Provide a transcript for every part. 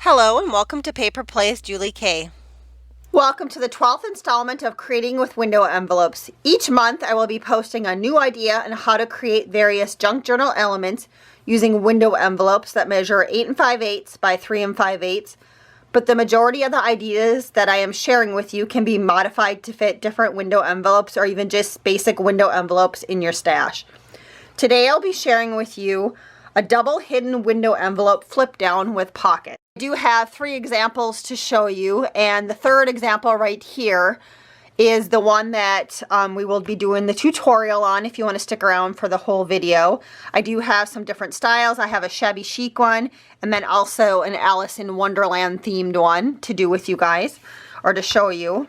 Hello and welcome to Paper Plays Julie K. Welcome to the 12th installment of Creating with Window Envelopes. Each month I will be posting a new idea on how to create various junk journal elements using window envelopes that measure 8 5/8 by 3 5/8. But the majority of the ideas that I am sharing with you can be modified to fit different window envelopes or even just basic window envelopes in your stash. Today I'll be sharing with you a double hidden window envelope flip down with pocket. I do have 3 examples to show you, and the third example right here is the one that we will be doing the tutorial on if you want to stick around for the whole video. I do have some different styles. I have a shabby chic one and then also an Alice in Wonderland themed one to do with you guys or to show you.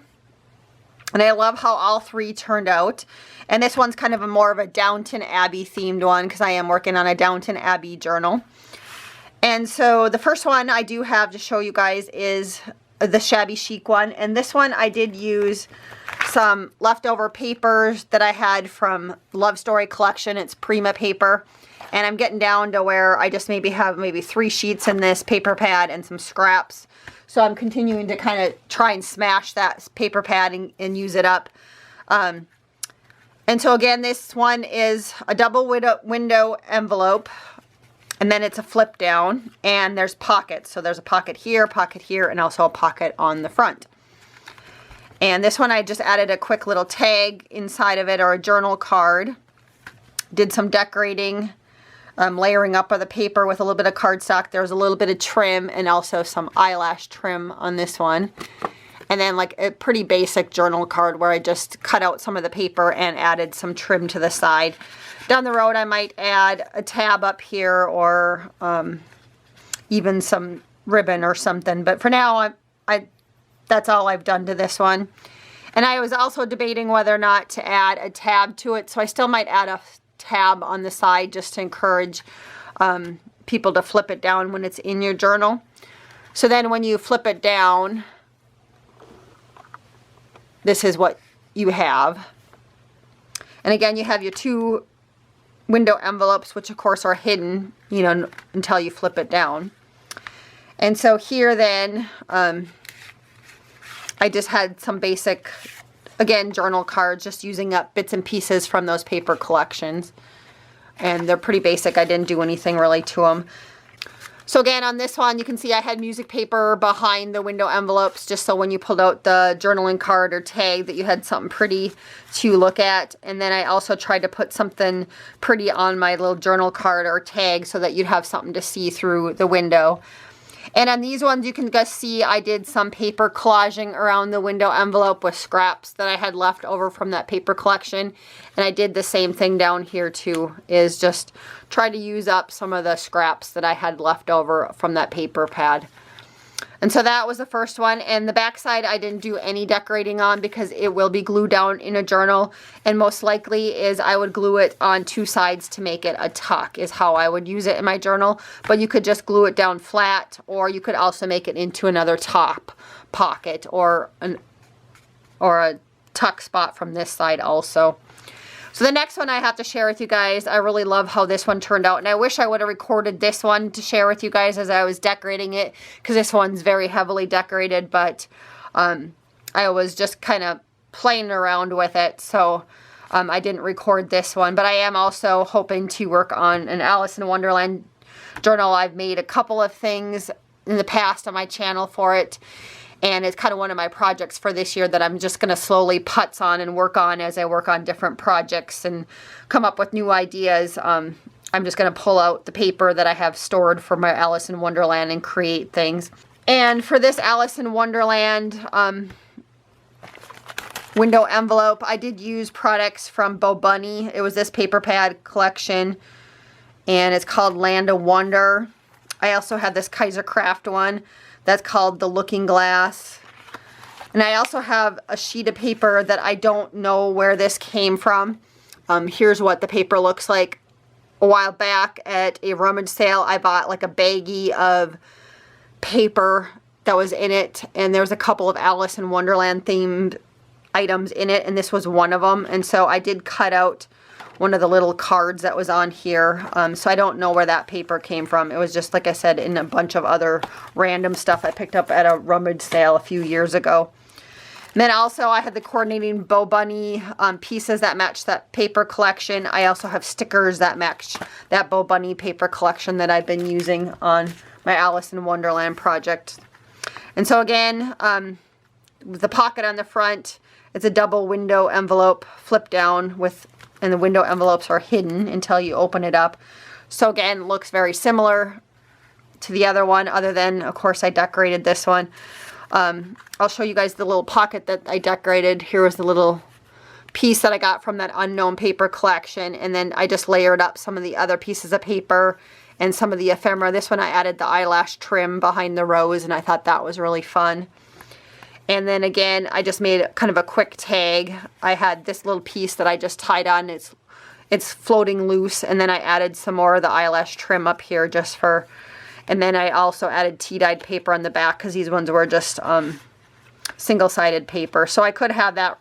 And I love how all 3 turned out. And this one's kind of a more of a Downton Abbey themed one because I am working on a Downton Abbey journal. And so the first one I do have to show you guys is the shabby chic one. And this one I did use some leftover papers that I had from Love Story collection. It's Prima paper. And I'm getting down to where I just have 3 sheets in this paper pad and some scraps. So I'm continuing to kind of try and smash that paper pad and use it up. And so again, this one is a double window envelope. And then it's a flip down, and there's pockets. So there's a pocket here, and also a pocket on the front. And this one I just added a quick little tag inside of it, or a journal card. Did some decorating, layering up of the paper with a little bit of cardstock. There was a little bit of trim and also some eyelash trim on this one. And then like a pretty basic journal card where I just cut out some of the paper and added some trim to the side. Down the road I might add a tab up here or even some ribbon or something. But for now that's all I've done to this one. And I was also debating whether or not to add a tab to it. So I still might add a tab on the side just to encourage people to flip it down when it's in your journal. So then when you flip it down, this is what you have. And again, you have your 2 window envelopes, which of course are hidden, until you flip it down. And so here then, I just had some basic, again, journal cards, just using up bits and pieces from those paper collections. And they're pretty basic. I didn't do anything really to them. So again, on this one, you can see I had music paper behind the window envelopes, just so when you pulled out the journaling card or tag that you had something pretty to look at. And then I also tried to put something pretty on my little journal card or tag so that you'd have something to see through the window. And on these ones, you can just see I did some paper collaging around the window envelope with scraps that I had left over from that paper collection. And I did the same thing down here too, is just try to use up some of the scraps that I had left over from that paper pad. And so that was the first one. And the back side I didn't do any decorating on because it will be glued down in a journal. And most likely is I would glue it on 2 sides to make it a tuck is how I would use it in my journal. But you could just glue it down flat, or you could also make it into another top pocket or a tuck spot from this side also. So the next one I have to share with you guys, I really love how this one turned out. And I wish I would have recorded this one to share with you guys as I was decorating it, because this one's very heavily decorated, but I was just kind of playing around with it. So I didn't record this one. But I am also hoping to work on an Alice in Wonderland journal. I've made a couple of things in the past on my channel for it. And it's kind of one of my projects for this year that I'm just going to slowly putz on and work on as I work on different projects and come up with new ideas. I'm just going to pull out the paper that I have stored for my Alice in Wonderland and create things. And for this Alice in Wonderland window envelope, I did use products from Bo Bunny. It was this paper pad collection, and it's called Land of Wonder. I also had this Kaiser Craft one. That's called The Looking Glass. And I also have a sheet of paper that I don't know where this came from. Here's what the paper looks like. A while back at a rummage sale, I bought like a baggie of paper that was in it. And there was a couple of Alice in Wonderland themed items in it. And this was one of them. And so I did cut out one of the little cards that was on here. So I don't know where that paper came from. It was just, like I said, in a bunch of other random stuff I picked up at a rummage sale a few years ago. And then also I had the coordinating Bow Bunny pieces that match that paper collection. I also have stickers that match that Bow Bunny paper collection that I've been using on my Alice in Wonderland project. And so again, with the pocket on the front, it's a double window envelope, flip down with, and the window envelopes are hidden until you open it up. So again, looks very similar to the other one, other than, of course, I decorated this one. I'll show you guys the little pocket that I decorated. Here was the little piece that I got from that unknown paper collection, and then I just layered up some of the other pieces of paper and some of the ephemera. This one I added the eyelash trim behind the rose, and I thought that was really fun. And then again, I just made kind of a quick tag. I had this little piece that I just tied on. It's floating loose, and then I added some more of the eyelash trim up here just for, and then I also added tea-dyed paper on the back because these ones were just single-sided paper. So I could have that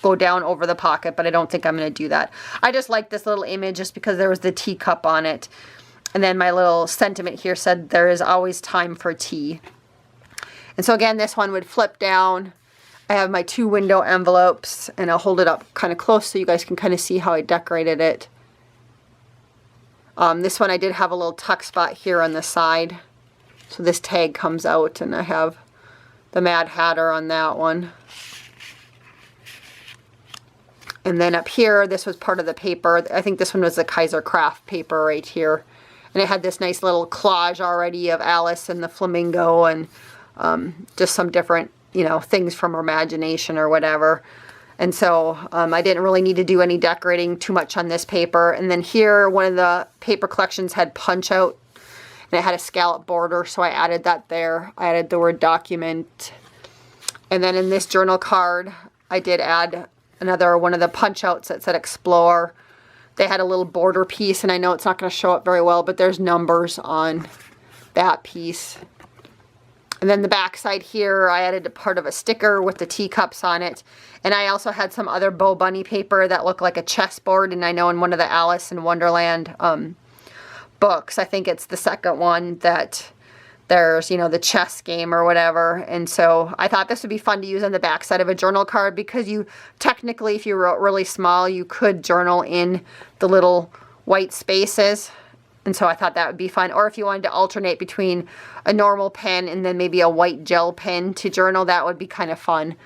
go down over the pocket, but I don't think I'm going to do that. I just like this little image just because there was the teacup on it. And then my little sentiment here said, there is always time for tea. And so again, this one would flip down. I have my 2 window envelopes, and I'll hold it up kind of close so you guys can kind of see how I decorated it. This one I did have a little tuck spot here on the side. So this tag comes out, and I have the Mad Hatter on that one. And then up here, this was part of the paper. I think this one was the Kaiser Craft paper right here. And it had this nice little collage already of Alice and the flamingo, and just some different, you know, things from her imagination or whatever. And so I didn't really need to do any decorating too much on this paper. And then here, one of the paper collections had punch out, and it had a scallop border, so I added that there. I added the word document. And then in this journal card, I did add another one of the punch outs that said explore. They had a little border piece, and I know it's not going to show up very well, but there's numbers on that piece. And then the back side here, I added a part of a sticker with the teacups on it. And I also had some other Bow Bunny paper that looked like a chessboard. And I know in one of the Alice in Wonderland books, I think it's the second one, that there's, you know, the chess game or whatever. And so I thought this would be fun to use on the back side of a journal card, because you technically, if you wrote really small, you could journal in the little white spaces. And so I thought that would be fun. Or if you wanted to alternate between a normal pen and then maybe a white gel pen to journal, that would be kind of fun.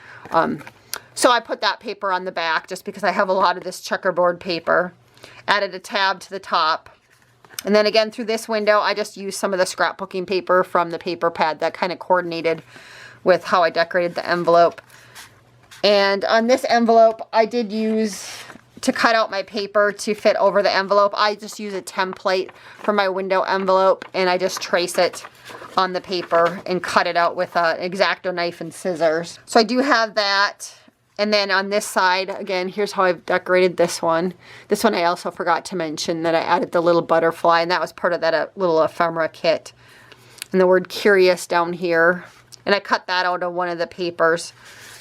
So I put that paper on the back just because I have a lot of this checkerboard paper. Added a tab to the top. And then again, through this window, I just used some of the scrapbooking paper from the paper pad that kind of coordinated with how I decorated the envelope. And on this envelope, I did use, to cut out my paper to fit over the envelope, I just use a template for my window envelope, and I just trace it on the paper and cut it out with an X-Acto knife and scissors. So I do have that. And then on this side, again, here's how I've decorated this one. This one I also forgot to mention that I added the little butterfly, and that was part of that little ephemera kit. And the word curious down here. And I cut that out of one of the papers,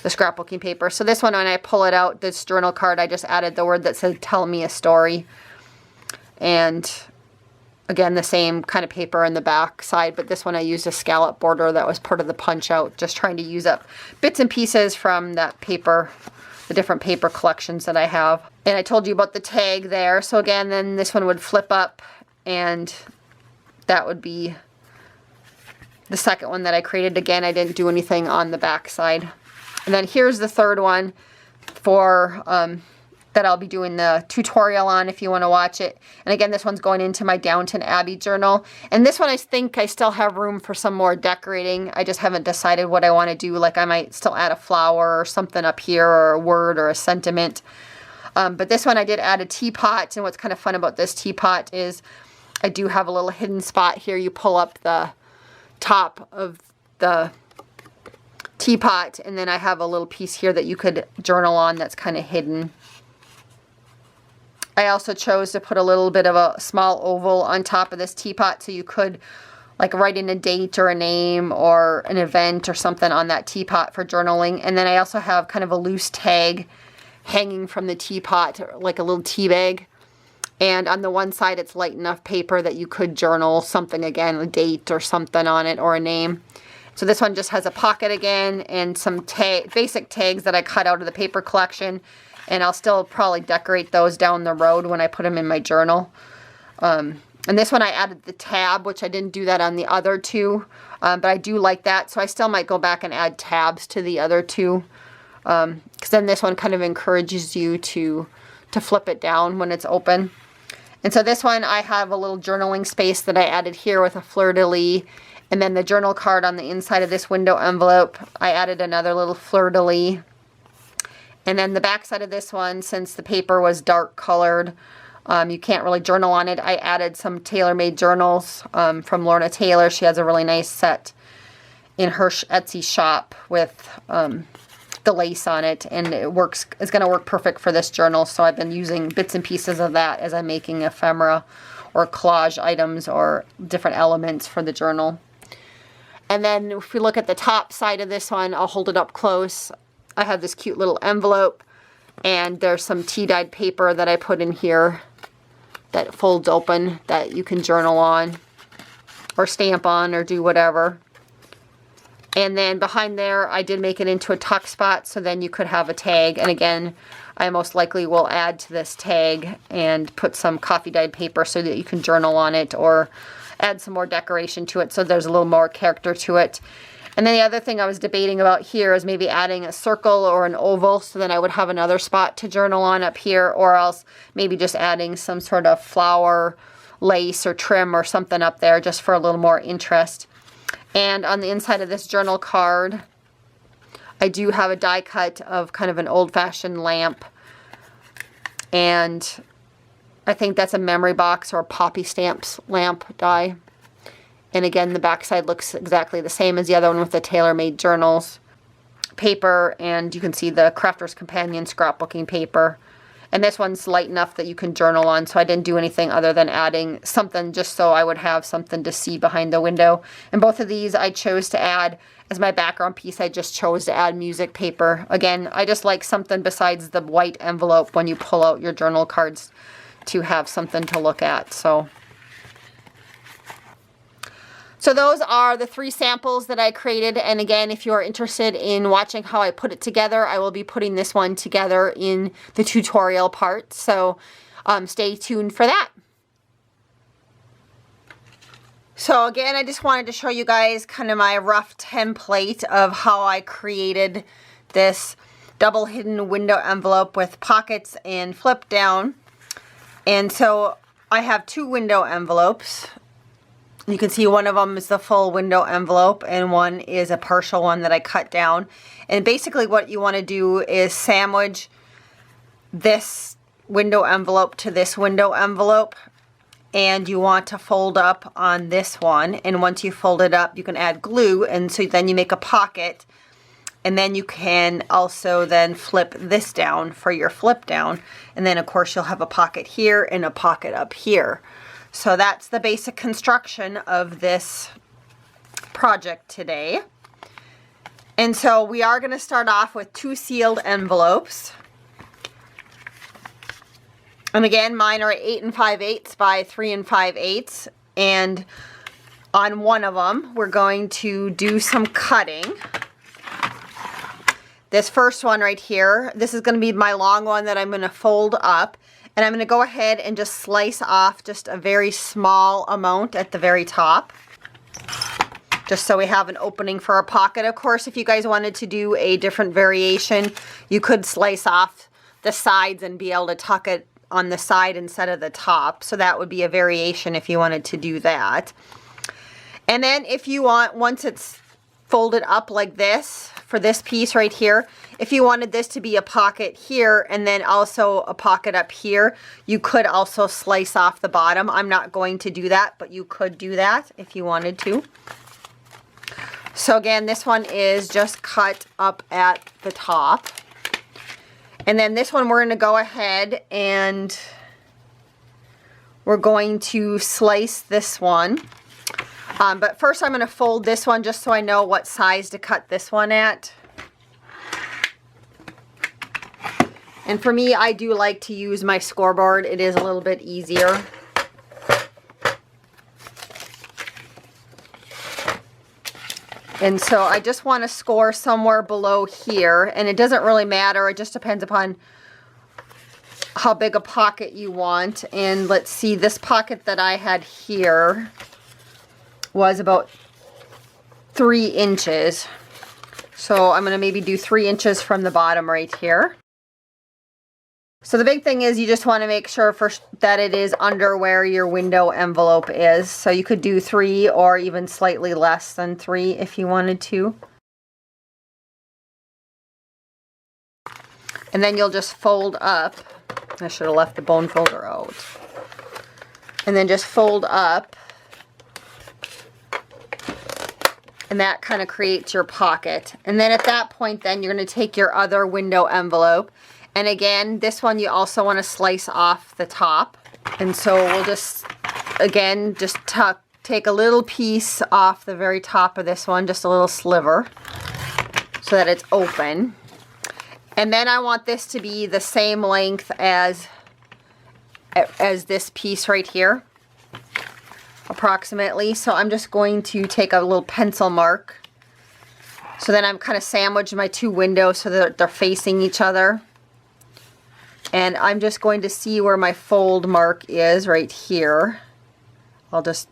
the scrapbooking paper. So this one, when I pull it out, this journal card, I just added the word that said, tell me a story. And again, the same kind of paper on the back side, but this one I used a scallop border that was part of the punch out, just trying to use up bits and pieces from that paper, the different paper collections that I have. And I told you about the tag there. So again, then this one would flip up, and that would be the second one that I created. Again, I didn't do anything on the back side. And then here's the third one for that I'll be doing the tutorial on if you want to watch it. And again, this one's going into my Downton Abbey journal. And this one I think I still have room for some more decorating. I just haven't decided what I want to do. Like I might still add a flower or something up here, or a word or a sentiment. But this one I did add a teapot. And what's kind of fun about this teapot is I do have a little hidden spot here. You pull up the top of the teapot, and then I have a little piece here that you could journal on that's kind of hidden. I also chose to put a little bit of a small oval on top of this teapot, so you could like write in a date or a name or an event or something on that teapot for journaling. And then I also have kind of a loose tag hanging from the teapot, like a little tea bag. And on the one side, it's light enough paper that you could journal something again, a date or something on it, or a name. So this one just has a pocket again and some basic tags that I cut out of the paper collection. And I'll still probably decorate those down the road when I put them in my journal. And this one I added the tab, which I didn't do that on the other two. But I do like that. So I still might go back and add tabs to the other two. Because then this one kind of encourages you to flip it down when it's open. And so this one I have a little journaling space that I added here with a fleur-de-lis. And then the journal card on the inside of this window envelope, I added another little fleur-de-lis. And then the back side of this one, since the paper was dark colored, you can't really journal on it. I added some tailor-made journals from Lorna Taylor. She has a really nice set in her Etsy shop with the lace on it, and it's going to work perfect for this journal. So I've been using bits and pieces of that as I'm making ephemera or collage items or different elements for the journal. And then if we look at the top side of this one, I'll hold it up close. I have this cute little envelope, and there's some tea-dyed paper that I put in here that folds open that you can journal on or stamp on or do whatever. And then behind there, I did make it into a tuck spot, so then you could have a tag. And again, I most likely will add to this tag and put some coffee-dyed paper so that you can journal on it, or add some more decoration to it so there's a little more character to it. And then the other thing I was debating about here is maybe adding a circle or an oval, so then I would have another spot to journal on up here, or else maybe just adding some sort of flower, lace, or trim or something up there just for a little more interest. And on the inside of this journal card, I do have a die cut of kind of an old-fashioned lamp. And I think that's a memory box or a poppy stamps lamp die. And again, the back side looks exactly the same as the other one with the tailor-made journals paper. And you can see the Crafter's Companion scrapbooking paper. And this one's light enough that you can journal on, so I didn't do anything other than adding something just so I would have something to see behind the window. And both of these I chose to add as my background piece. I just chose to add music paper. Again, I just like something besides the white envelope when you pull out your journal cards to have something to look at. So those are the 3 samples that I created. And again, if you're interested in watching how I put it together, I will be putting this one together in the tutorial part. So stay tuned for that. So again, I just wanted to show you guys kind of my rough template of how I created this double hidden window envelope with pockets and flip down. And so I have 2 window envelopes. You can see one of them is the full window envelope and one is a partial one that I cut down. And basically what you want to do is sandwich this window envelope to this window envelope, and you want to fold up on this one. And once you fold it up, you can add glue, and so then you make a pocket, and then you can also then flip this down for your flip down. And then of course you'll have a pocket here and a pocket up here. So that's the basic construction of this project today. And so we are going to start off with 2 sealed envelopes. And again, mine are 8 5/8 by 3 5/8. And on one of them, we're going to do some cutting. This first one right here, this is going to be my long one that I'm going to fold up. And I'm going to go ahead and just slice off just a very small amount at the very top, just so we have an opening for a pocket. Of course, if you guys wanted to do a different variation, you could slice off the sides and be able to tuck it on the side instead of the top. So that would be a variation if you wanted to do that. And then if you want, once it's folded up like this, for this piece right here, if you wanted this to be a pocket here and then also a pocket up here, you could also slice off the bottom. I'm not going to do that, but you could do that if you wanted to. So again, this one is just cut up at the top. And then this one we're going to go ahead and we're going to slice this one. But first I'm going to fold this one just so I know what size to cut this one at. And for me, I do like to use my scoreboard. It is a little bit easier. And so I just want to score somewhere below here, and it doesn't really matter. It just depends upon how big a pocket you want. And let's see, this pocket that I had here was about 3 inches. So I'm going to maybe do 3 inches from the bottom right here. So the big thing is you just want to make sure first that it is under where your window envelope is. So you could do 3 or even slightly less than 3 if you wanted to. And then you'll just fold up. I should have left the bone folder out. And then just fold up. And that kind of creates your pocket. And then at that point, then you're going to take your other window envelope. And again, this one you also want to slice off the top. And so we'll just, again, just take a little piece off the very top of this one, just a little sliver, so that it's open. And then I want this to be the same length as this piece right here, approximately. So I'm just going to take a little pencil mark. So then I'm kind of sandwiched my 2 windows so that they're facing each other. And I'm just going to see where my fold mark is right here. I'll just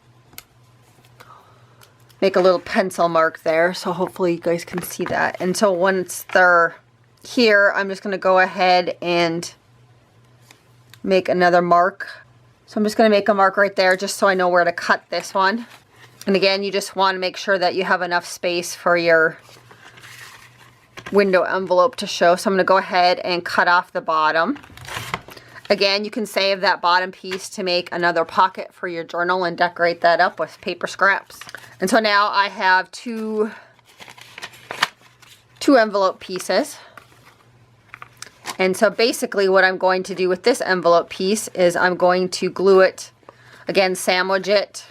make a little pencil mark there, so hopefully you guys can see that. And so once they're here, I'm just going to go ahead and make another mark. So I'm just going to make a mark right there just so I know where to cut this one. And again, you just want to make sure that you have enough space for your window envelope to show. So I'm going to go ahead and cut off the bottom. Again, you can save that bottom piece to make another pocket for your journal and decorate that up with paper scraps. And so now I have two envelope pieces. And so basically what I'm going to do with this envelope piece is I'm going to glue it, again, sandwich it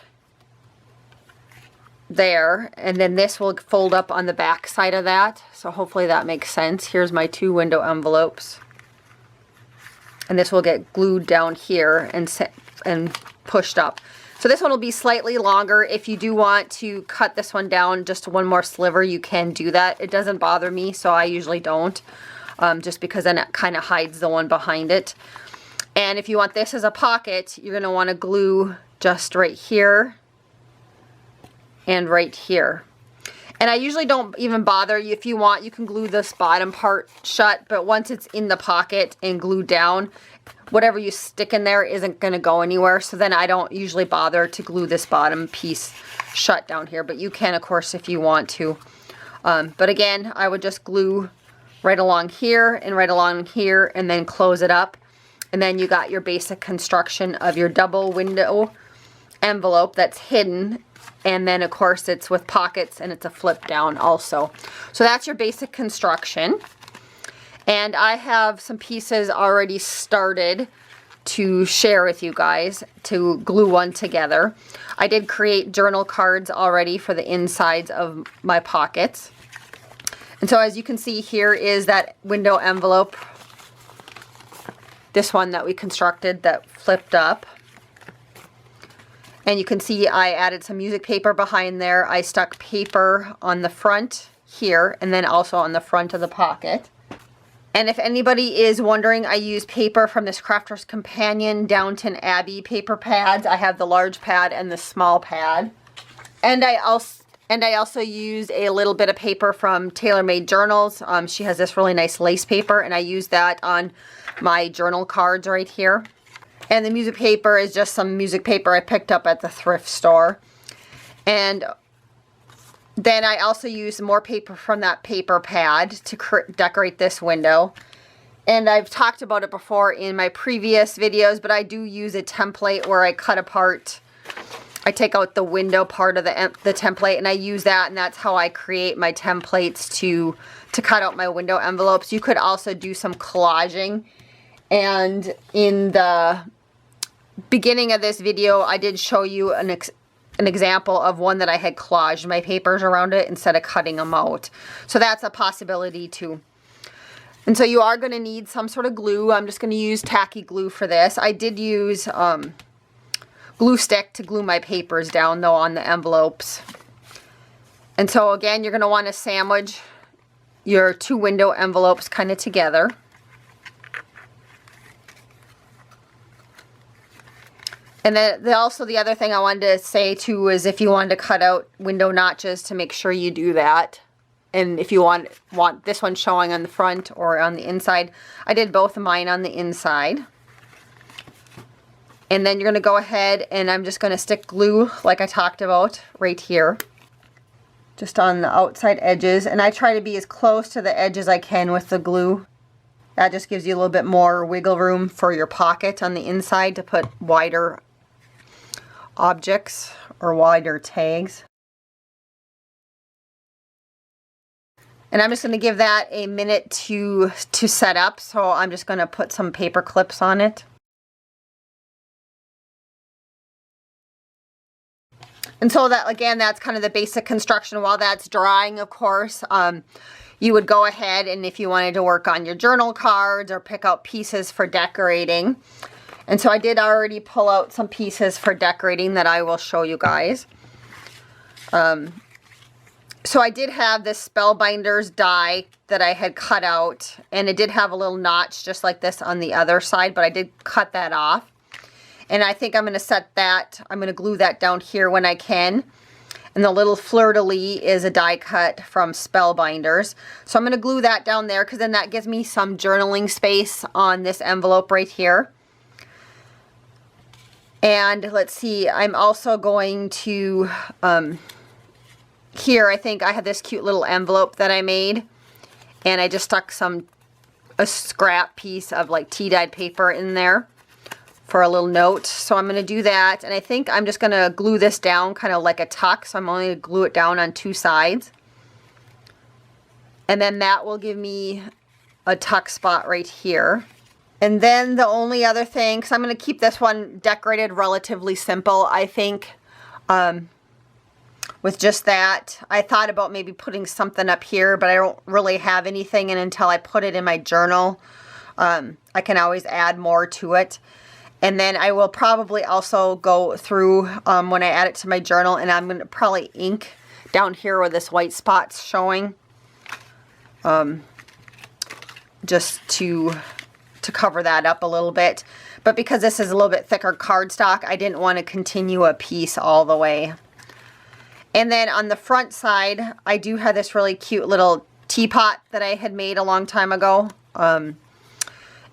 there, and then this will fold up on the back side of that. So hopefully that makes sense. Here's my 2 window envelopes, and this will get glued down here and pushed up. So this one will be slightly longer. If you do want to cut this one down just 1 more sliver, you can do that. It doesn't bother me, so I usually don't, just because then it kind of hides the one behind it. And if you want this as a pocket, you're going to want to glue just right here and right here. And I usually don't even bother. If you want, you can glue this bottom part shut, but once it's in the pocket and glued down, whatever you stick in there isn't going to go anywhere. So then I don't usually bother to glue this bottom piece shut down here, but you can, of course, if you want to. But again, I would just glue right along here and right along here and then close it up. And then you got your basic construction of your double window envelope that's hidden. And then, of course, it's with pockets and it's a flip down also. So that's your basic construction. And I have some pieces already started to share with you guys to glue one together. I did create journal cards already for the insides of my pockets. And so as you can see, here is that window envelope. This one that we constructed that flipped up. And you can see I added some music paper behind there. I stuck paper on the front here and then also on the front of the pocket. And if anybody is wondering, I use paper from this Crafter's Companion Downton Abbey paper pads. I have the large pad and the small pad. And I also used a little bit of paper from Tailor Made Journals. She has this really nice lace paper, and I used that on my journal cards right here. And the music paper is just some music paper I picked up at the thrift store. And then I also used more paper from that paper pad to decorate this window. And I've talked about it before in my previous videos, but I do use a template where I cut apart, I take out the window part of the template and I use that, and that's how I create my templates to cut out my window envelopes. You could also do some collaging. And in the beginning of this video, I did show you an example of one that I had collaged my papers around it instead of cutting them out. So that's a possibility too. And so you are going to need some sort of glue. I'm just going to use tacky glue for this. I did use glue stick to glue my papers down though on the envelopes. And so again, you're going to want to sandwich your 2 window envelopes kind of together. And then also the other thing I wanted to say too is if you wanted to cut out window notches, to make sure you do that. And if you want this one showing on the front or on the inside, I did both of mine on the inside. And then you're going to go ahead and I'm just going to stick glue like I talked about right here. Just on the outside edges. And I try to be as close to the edge as I can with the glue. That just gives you a little bit more wiggle room for your pocket on the inside to put wider objects or wider tags. And I'm just going to give that a minute to set up. So I'm just going to put some paper clips on it. And so that, again, that's kind of the basic construction. While that's drying, of course, you would go ahead and if you wanted to work on your journal cards or pick out pieces for decorating. And so I did already pull out some pieces for decorating that I will show you guys. So I did have this Spellbinders die that I had cut out, and it did have a little notch just like this on the other side, but I did cut that off. And I think I'm going to set that, I'm going to glue that down here when I can. And the little fleur-de-lis is a die cut from Spellbinders. So I'm going to glue that down there because then that gives me some journaling space on this envelope right here. And let's see, I'm also going to, here I think I had this cute little envelope that I made. And I just stuck a scrap piece of like tea-dyed paper in there for a little note. So I'm going to do that. And I think I'm just going to glue this down kind of like a tuck. So I'm only going to glue it down on 2 sides. And then that will give me a tuck spot right here. And then the only other thing, because I'm going to keep this one decorated relatively simple, I think, with just that. I thought about maybe putting something up here, but I don't really have anything. And until I put it in my journal, I can always add more to it. And then I will probably also go through when I add it to my journal, and I'm going to probably ink down here where this white spot's showing, just to cover that up a little bit. But because this is a little bit thicker cardstock, I didn't want to continue a piece all the way. And then on the front side, I do have this really cute little teapot that I had made a long time ago.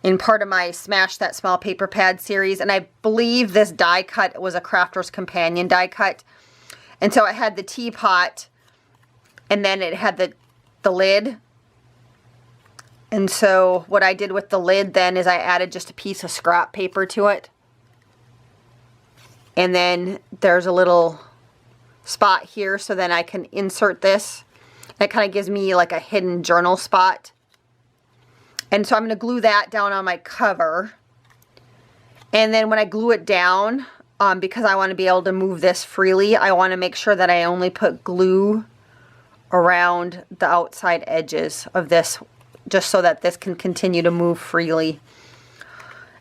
In part of my Smash That Small Paper Pad series. And I believe this die cut was a Crafter's Companion die cut. And so it had the teapot, and then it had the lid. And so what I did with the lid then is I added just a piece of scrap paper to it. And then there's a little spot here, so then I can insert this. It kind of gives me like a hidden journal spot. And so I'm going to glue that down on my cover. And then when I glue it down, because I want to be able to move this freely, I want to make sure that I only put glue around the outside edges of this, just so that this can continue to move freely.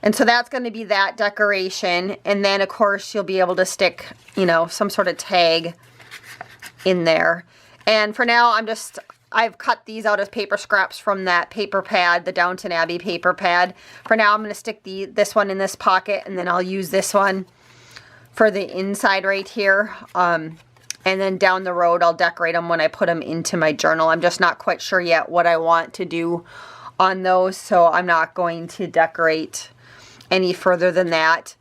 And so that's going to be that decoration. And then of course you'll be able to stick, you know, some sort of tag in there. And for now I've cut these out as paper scraps from that paper pad, the Downton Abbey paper pad. For now, I'm going to stick this one in this pocket, and then I'll use this one for the inside right here. And then down the road, I'll decorate them when I put them into my journal. I'm just not quite sure yet what I want to do on those, so I'm not going to decorate any further than that.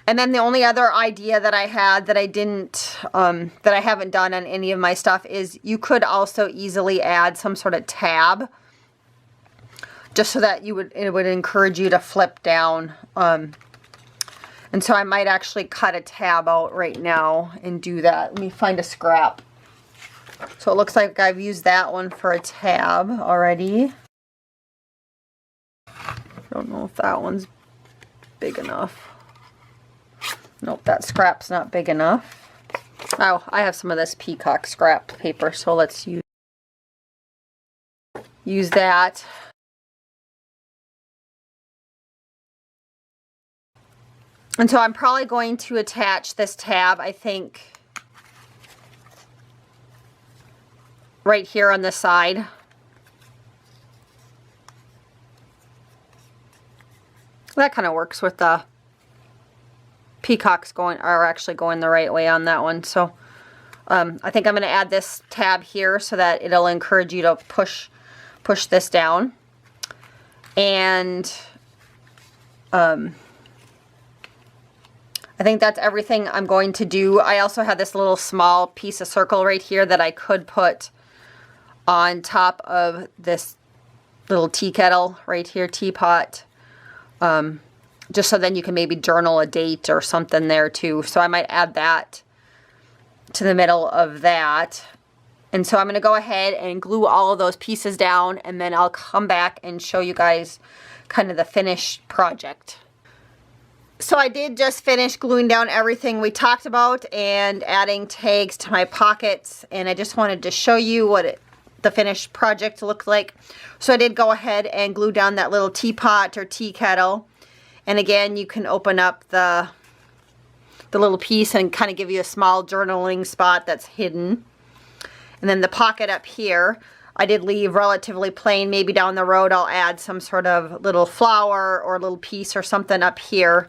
And then the only other idea that I had that I didn't, that I haven't done on any of my stuff is you could also easily add some sort of tab, just so that it would encourage you to flip down. And so I might actually cut a tab out right now and do that. Let me find a scrap. So it looks like I've used that one for a tab already. I don't know if that one's big enough. Nope, that scrap's not big enough. Oh, I have some of this peacock scrap paper, so let's use that. And so I'm probably going to attach this tab, I think, right here on the side. That kind of works with the peacocks actually going the right way on that one. So I think I'm going to add this tab here so that it'll encourage you to push this down. And I think that's everything I'm going to do. I also have this little small piece of circle right here that I could put on top of this little tea kettle right here, teapot. Just so then you can maybe journal a date or something there too. So I might add that to the middle of that. And so I'm going to go ahead and glue all of those pieces down, and then I'll come back and show you guys kind of the finished project. So I did just finish gluing down everything we talked about and adding tags to my pockets, and I just wanted to show you what the finished project looked like. So I did go ahead and glue down that little teapot or tea kettle. And again, you can open up the little piece and kind of give you a small journaling spot that's hidden. And then the pocket up here, I did leave relatively plain. Maybe down the road I'll add some sort of little flower or a little piece or something up here.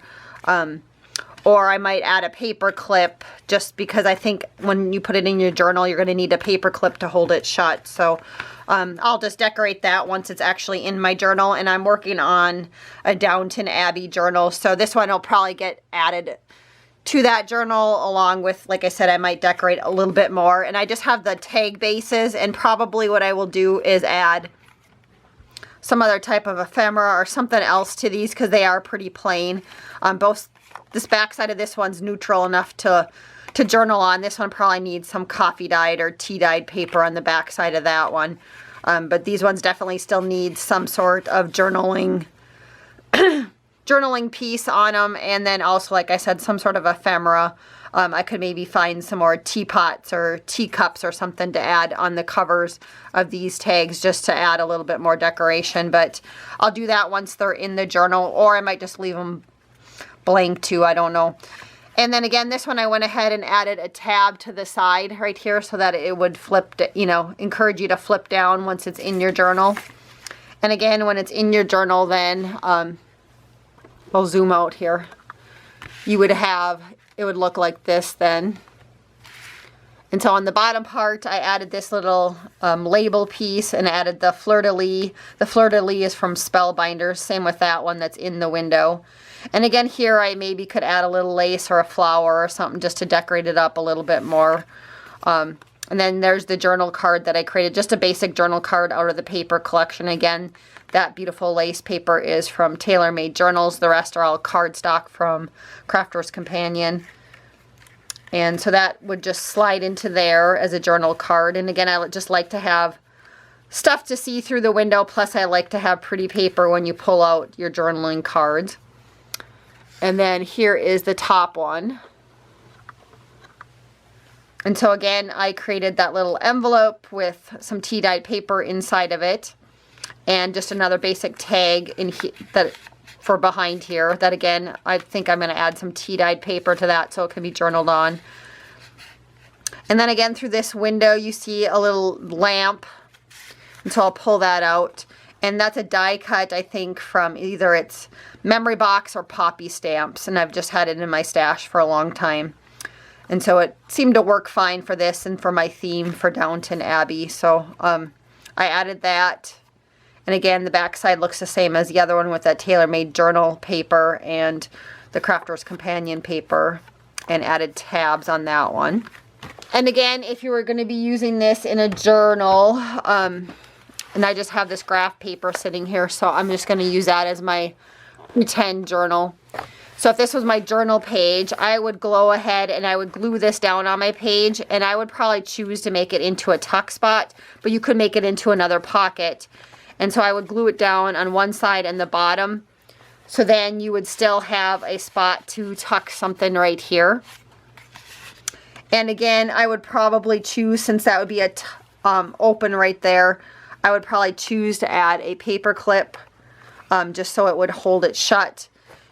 Or I might add a paper clip, just because I think when you put it in your journal, you're going to need a paper clip to hold it shut. So I'll just decorate that once it's actually in my journal. And I'm working on a Downton Abbey journal, so this one will probably get added to that journal along with, like I said, I might decorate a little bit more. And I just have the tag bases, and probably what I will do is add some other type of ephemera or something else to these, because they are pretty plain. Both this back side of this one's neutral enough to journal on. This one probably needs some coffee dyed or tea dyed paper on the back side of that one. But these ones definitely still need some sort of journaling piece on them. And then also, like I said, some sort of ephemera. I could maybe find some more teapots or teacups or something to add on the covers of these tags, just to add a little bit more decoration. But I'll do that once they're in the journal, or I might just leave them blank too, I don't know. And then again, this one I went ahead and added a tab to the side right here so that it would flip, encourage you to flip down once it's in your journal. And again, when it's in your journal, then I'll zoom out here. You would have, it would look like this then. And so on the bottom part, I added this little label piece and added the fleur-de-lis. The fleur-de-lis is from Spellbinders, same with that one that's in the window. And again, here I maybe could add a little lace or a flower or something just to decorate it up a little bit more. And then there's the journal card that I created, just a basic journal card out of the paper collection. Again, that beautiful lace paper is from Tailor Made Journals. The rest are all cardstock from Crafter's Companion. And so that would just slide into there as a journal card. And again, I just like to have stuff to see through the window. Plus, I like to have pretty paper when you pull out your journaling cards. And then here is the top one. And so again, I created that little envelope with some tea-dyed paper inside of it. And just another basic tag in that for behind here. That again, I think I'm going to add some tea-dyed paper to that so it can be journaled on. And then again, through this window, you see a little lamp. And so I'll pull that out. And that's a die cut, I think, from either its memory box or Poppy stamps. And I've just had it in my stash for a long time. And so it seemed to work fine for this and for my theme for Downton Abbey. So I added that. And again, the back side looks the same as the other one with that Tailor Made Journal paper and the Crafter's Companion paper, and added tabs on that one. And again, if you were going to be using this in a journal, and I just have this graph paper sitting here, so I'm just going to use that as my pretend journal. So if this was my journal page, I would go ahead and I would glue this down on my page, and I would probably choose to make it into a tuck spot, but you could make it into another pocket. And so I would glue it down on one side and the bottom, so then you would still have a spot to tuck something right here. And again, I would probably choose, since that would be a open right there, I would probably choose to add a paper clip just so it would hold it shut.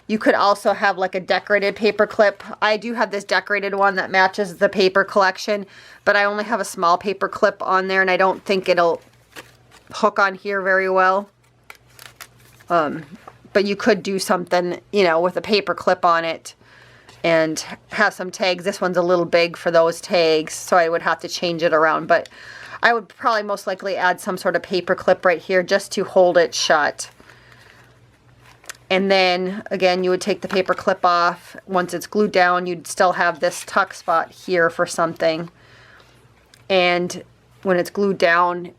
You could also have like a decorated paper clip. I do have this decorated one that matches the paper collection, but I only have a small paper clip on there and I don't think it'll hook on here very well. But you could do something, you know, with a paper clip on it and have some tags. This one's a little big for those tags, so I would have to change it around, but I would probably most likely add some sort of paper clip right here just to hold it shut. And then again, you would take the paper clip off. Once it's glued down, you'd still have this tuck spot here for something. And when it's glued down,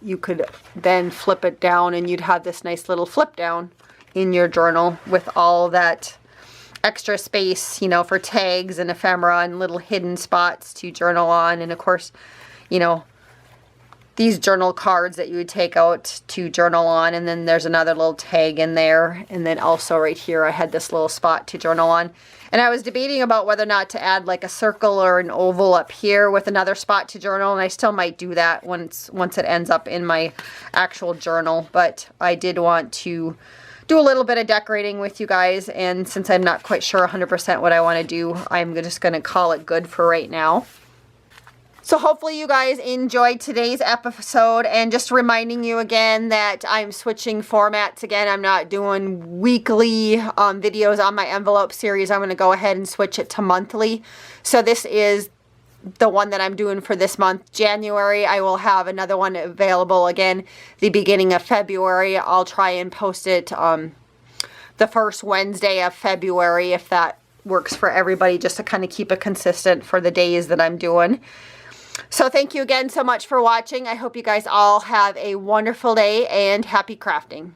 you could then flip it down and you'd have this nice little flip down in your journal with all that extra space, you know, for tags and ephemera and little hidden spots to journal on. And of course, you know, these journal cards that you would take out to journal on, and then there's another little tag in there, and then also right here I had this little spot to journal on. And I was debating about whether or not to add like a circle or an oval up here with another spot to journal, and I still might do that once it ends up in my actual journal. But I did want to do a little bit of decorating with you guys, and since I'm not quite sure 100% what I want to do, I'm just going to call it good for right now. So hopefully you guys enjoyed today's episode, and just reminding you again that I'm switching formats again. I'm not doing weekly videos on my envelope series. I'm going to go ahead and switch it to monthly. So this is the one that I'm doing for this month, January. I will have another one available again the beginning of February. I'll try and post it the first Wednesday of February if that works for everybody, just to kind of keep it consistent for the days that I'm doing. So thank you again so much for watching. I hope you guys all have a wonderful day and happy crafting.